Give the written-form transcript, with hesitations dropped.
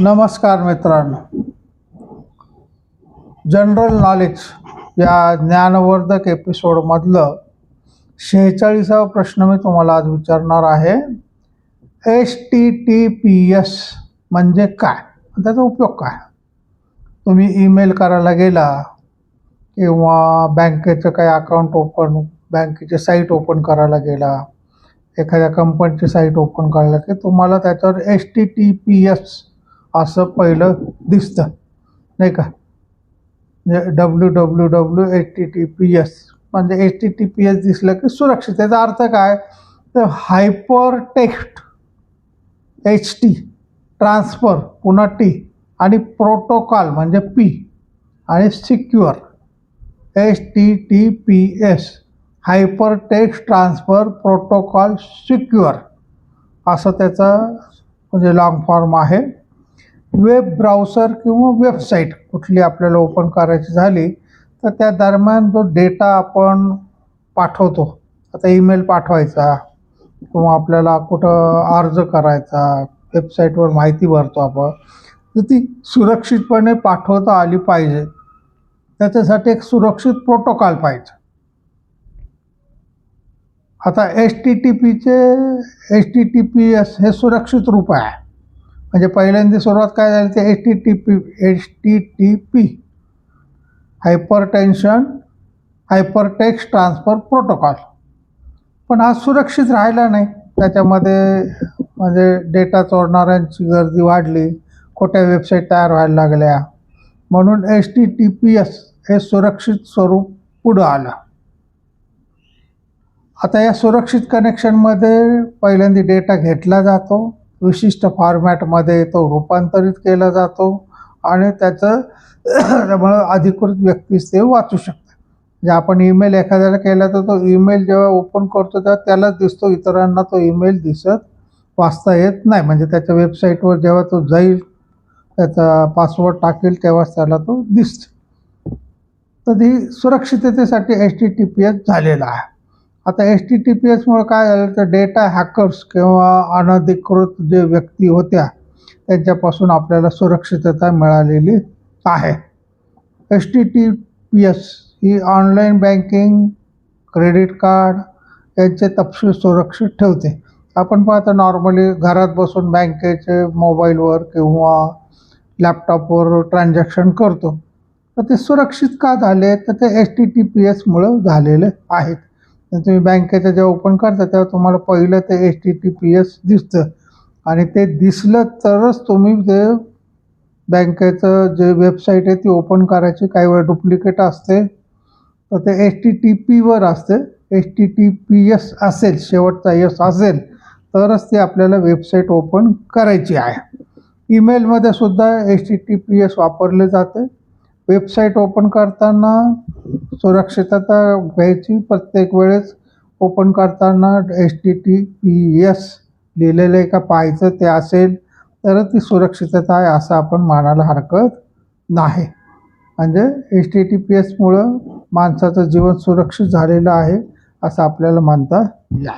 नमस्कार मित्रांनो, general knowledge या ज्ञानवर्धक एपिसोडमधलं 46वा प्रश्न मी तुम्हाला आज विचारणार आहे. HTTPS म्हणजे काय, त्याचा उपयोग काय? तुम्ही ईमेल करायला गेला किंवा बँकेचं काही अकाउंट बँकेची साईट ओपन करायला गेला, एखाद्या कंपनीची साईट ओपन करायला की तुम्हाला त्याच्यावर HTTPS असं पहिलं दिसतं, नाही का? WWW म्हणजे HTTPS दिसलं की सुरक्षित. त्याचा अर्थ काय? तर हायपर टेक्स्ट HT ट्रान्सफर पुन्हा T आणि प्रोटोकॉल म्हणजे P आणि secure HTTPS hyper text transfer protocol secure असं त्याचा म्हणजे लॉंग फॉर्म आहे. वेब ब्राउझर किंवा वेबसाईट कुठली आपल्याला ओपन करायची झाली तर त्या दरम्यान जो डेटा आपण पाठवतो, आता ईमेल पाठवायचा किंवा आपल्याला कुठं अर्ज करायचा, वेबसाईटवर माहिती भरतो आपण, तर ती सुरक्षितपणे पाठवता आली पाहिजे. त्याच्यासाठी एक सुरक्षित प्रोटोकॉल पाहिजे. आता HTTPS हे सुरक्षित रूप आहे. म्हणजे पहिल्यांदा सुरुवात काय झाली ते HTTP हायपरटेक्स्ट ट्रान्सफर प्रोटोकॉल. पण हा सुरक्षित राहिला नाही. त्याच्यामध्ये म्हणजे डेटा चोरणाऱ्यांची गर्दी वाढली, खोट्या वेबसाईट तयार व्हायला लागल्या, म्हणून HTTPS हे सुरक्षित स्वरूप पुढं आलं. आता या सुरक्षित कनेक्शनमध्ये पहिल्यांदा डेटा घेतला जातो, विशिष्ट फॉर्मॅटमध्ये तो रूपांतरित केला जातो आणि त्यामुळं अधिकृत व्यक्तीच ते वाचू शकतात. जे आपण ईमेल एखाद्याला केला तर तो ईमेल जेव्हा ओपन करतो तेव्हा त्यालाच दिसतो, इतरांना तो ईमेल वाचता येत नाही. म्हणजे त्याच्या वेबसाईटवर जेव्हा तो जाईल, त्याचा पासवर्ड टाकेल तेव्हाच त्याला तो दिसतो. तर ही सुरक्षिततेसाठी HTTPS झालेला आहे. आता HTTPSमुळे काय झालं तर डेटा हॅकर्स किंवा अनधिकृत जे व्यक्ती होत्या त्यांच्यापासून आपल्याला सुरक्षितता मिळालेली आहे. HTTPS ही ऑनलाईन बँकिंग, क्रेडिट कार्ड यांचे तपशील सुरक्षित ठेवते. आपण पाहतो नॉर्मली घरात बसून बँकेचे मोबाईलवर किंवा लॅपटॉपवर ट्रान्झॅक्शन करतो, तर ते सुरक्षित का झाले तर ते HTTPSमुळे झालेले आहेत. तुम्ही बँकेचं जेव्हा ओपन करता तेव्हा तुम्हाला पहिलं ते HTTPS दिसतं आणि ते दिसलं तरच तुम्ही ते बँकेचं जे वेबसाईट आहे ती ओपन करायची. काही वेळ डुप्लिकेट असते तर ते HTTPवर असते. HTTPS असेल, शेवटचा यस असेल तरच ती आपल्याला वेबसाईट ओपन करायची आहे. ईमेलमध्ये सुद्धा HTTPS वापरले जाते. वेबसाईट ओपन करताना सुरक्षितता घ्यायची, प्रत्येक वेळेस ओपन करताना HTTPS लिहिलेलं आहे का पाहायचं, ते असेल तर ती सुरक्षितता आहे असं आपण मानायला हरकत नाही. म्हणजे HTTPSमुळं माणसाचं जीवन सुरक्षित झालेलं आहे असं आपल्याला मानता येईल.